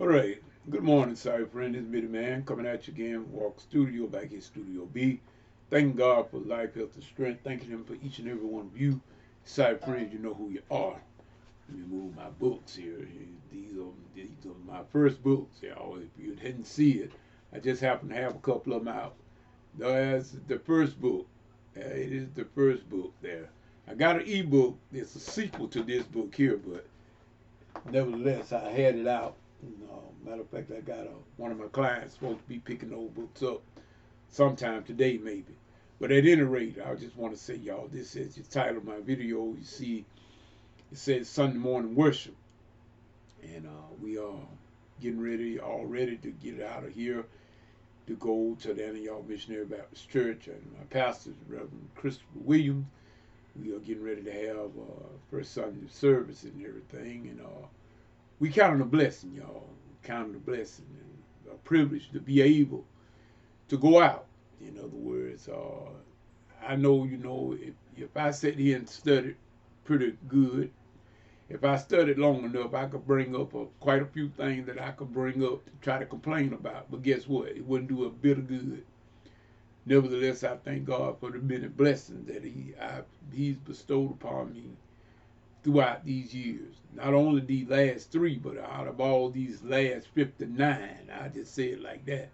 All right. Good morning, sorry friend. It's Mitty Man coming at you again. Walk Studio back in Studio B. Thanking God for life, health, and strength. Thanking Him for each and every one of you. Sorry friends, you know who you are. Let me move my books here. These are my first books, y'all. If you didn't see it, I just happen to have a couple of them out. That's the first book. It is the first book there. I got an ebook. It's a sequel to this book here, but nevertheless, I had it out. Matter of fact, I got one of my clients supposed to be picking those books up sometime today, maybe. But at any rate, I just want to say, y'all, this is the title of my video. You see, it says Sunday morning worship, and we are getting ready, all ready to get out of here to go to the Antioch Missionary Baptist Church, and my pastor, Reverend Christopher Williams. We are getting ready to have first Sunday service and everything, and we count on a blessing, y'all. Count on a blessing and a privilege to be able to go out. In other words, I know, if I sit here and studied pretty good, if I studied long enough, I could bring up quite a few things that I could bring up to try to complain about. But guess what? It wouldn't do a bit of good. Nevertheless, I thank God for the many blessings that He's bestowed upon me throughout these years. Not only these last three, but out of all these last 59, I just say it like that.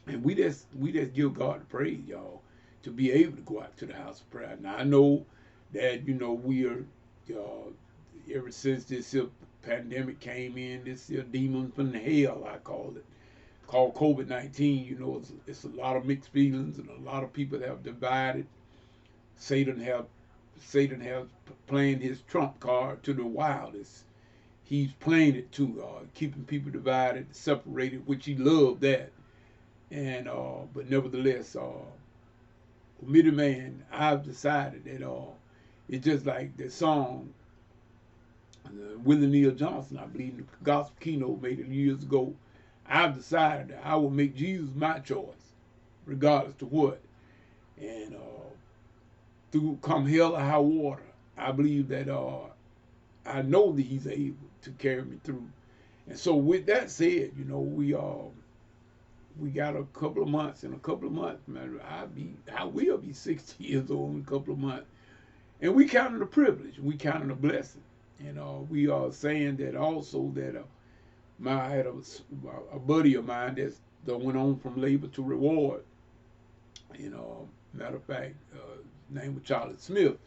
And we just give God the praise, y'all, to be able to go out to the house of prayer. Now I know that we are ever since this pandemic came in, this demon from hell, I call it, called COVID-19. It's a lot of mixed feelings, and a lot of people have divided. Satan have Satan has playing his trump card to the wildest. He's playing it too, keeping people divided, separated, which he loved that. And but nevertheless, Mitty Man, I've decided that it's just like the song Willie Neal Johnson, I believe, the gospel keynote made it years ago. I've decided that I will make Jesus my choice, regardless to what. And through come hell or high water, I believe that I know that He's able to carry me through. And so, with that said, we got a couple of months. In a couple of months, man, I will be 60 years old in a couple of months. And we count it a privilege. We count it a blessing. And we are saying that also that I had a buddy of mine that went on from labor to reward. Matter of fact, his name was Charlie Smith.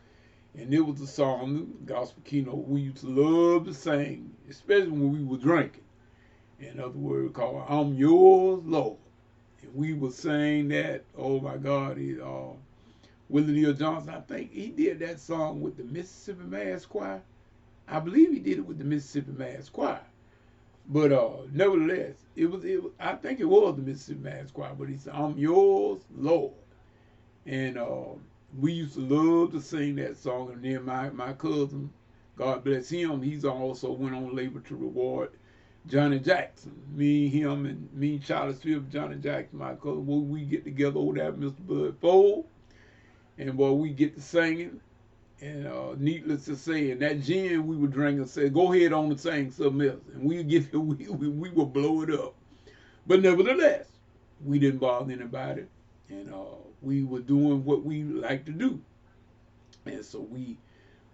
And it was a song, gospel keynote, we used to love to sing, especially when we were drinking. In other words, called I'm Yours, Lord. And we would sing that, oh my God, Willie Neal Johnson, I think he did that song with the Mississippi Mass Choir. I believe he did it with the Mississippi Mass Choir. But nevertheless, I think it was the Mississippi Mass Choir, but he said, I'm yours, Lord. And we used to love to sing that song. And then my cousin, God bless him, he's also went on labor to reward Johnny Jackson. Me and Charlie Smith, Johnny Jackson, my cousin, we get together over there at Mr. Bud Fold. And boy, we get to singing. And needless to say, and that gin we were drinking said, go ahead on and sing something else. And we will blow it up. But nevertheless, we didn't bother anybody. And we were doing what we like to do. And so we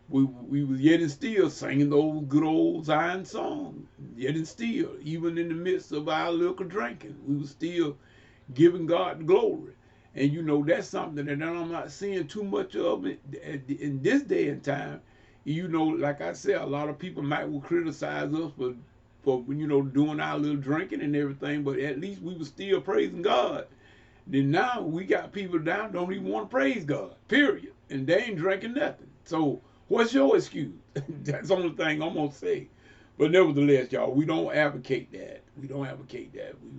was yet and still singing those good old Zion songs. Yet and still, even in the midst of our liquor drinking, we were still giving God the glory. And that's something that I'm not seeing too much of it in this day and time. Like I said, a lot of people might will criticize us for doing our little drinking and everything, but at least we were still praising God. Then now we got people down don't even want to praise God, period. And they ain't drinking nothing. So what's your excuse? That's the only thing I'm going to say. But nevertheless, y'all, we don't advocate that. We don't advocate that. We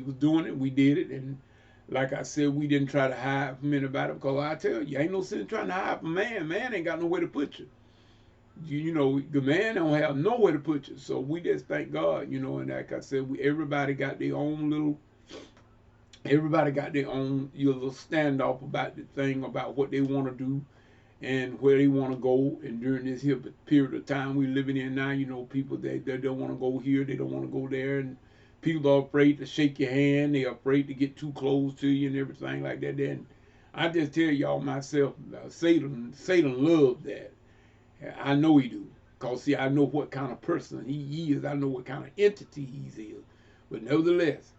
was doing it. We did it. And like I said, we didn't try to hide from anybody because I tell you, ain't no sense trying to hide from man. Man ain't got nowhere to put you. The man don't have nowhere to put you. So we just thank God, and like I said, everybody got their own little little standoff about the thing, about what they want to do. and where they want to go. And during this here period of time we're living in now, you know, people they don't want to go here, they don't want to go there, and people are afraid to shake your hand, they're afraid to get too close to you and everything like that. Then I just tell y'all myself, Satan loves that. I know he do. Because, see, I know what kind of person he is. I know what kind of entity he is. But nevertheless,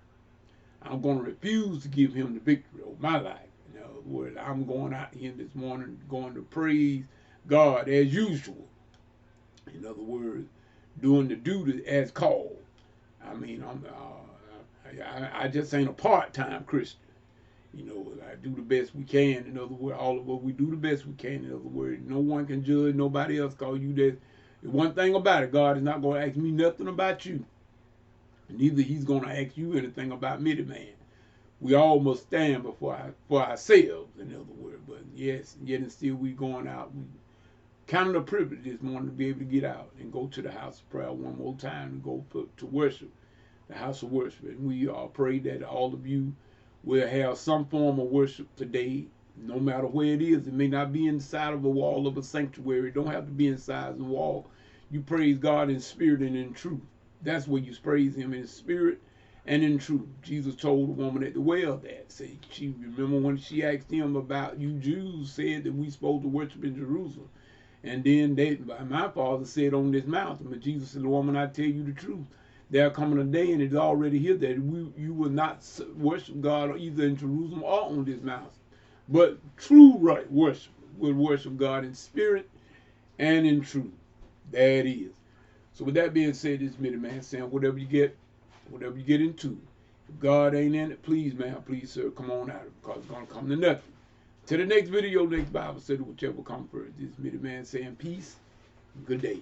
I'm going to refuse to give him the victory over my life. In other words, I'm going out here this morning, going to praise God as usual. In other words, doing the duty as called. I mean, I just ain't a part-time Christian. You know, I do the best we can. In other words, all of us, we do the best we can. In other words, no one can judge nobody else call you that. One thing about it, God is not going to ask me nothing about you. Neither he's going to ask you anything about me, the man. We all must stand before for ourselves, in other words. But yes, yet and still we going out. We counted a privilege this morning to be able to get out and go to the house of prayer one more time and go to worship, the house of worship. And we pray that all of you will have some form of worship today, no matter where it is. It may not be inside of a wall of a sanctuary. It don't have to be inside the wall. You praise God in spirit and in truth. That's where you praise him, in spirit and in truth. Jesus told the woman at the well that. Say, she remember when she asked him about, you Jews said that we supposed to worship in Jerusalem. And then my father said on this mountain. But Jesus said, woman, I tell you the truth. There coming a day, and it's already here, that you will not worship God either in Jerusalem or on this mountain. But true right worship will worship God in spirit and in truth. There it is. So with that being said, this Mitty Man saying, whatever you get into, if God ain't in it, please, man, please, sir, come on out of it, because it's going to come to nothing. To the next video, next Bible study, whichever comes first. This Mitty Man saying peace and good day.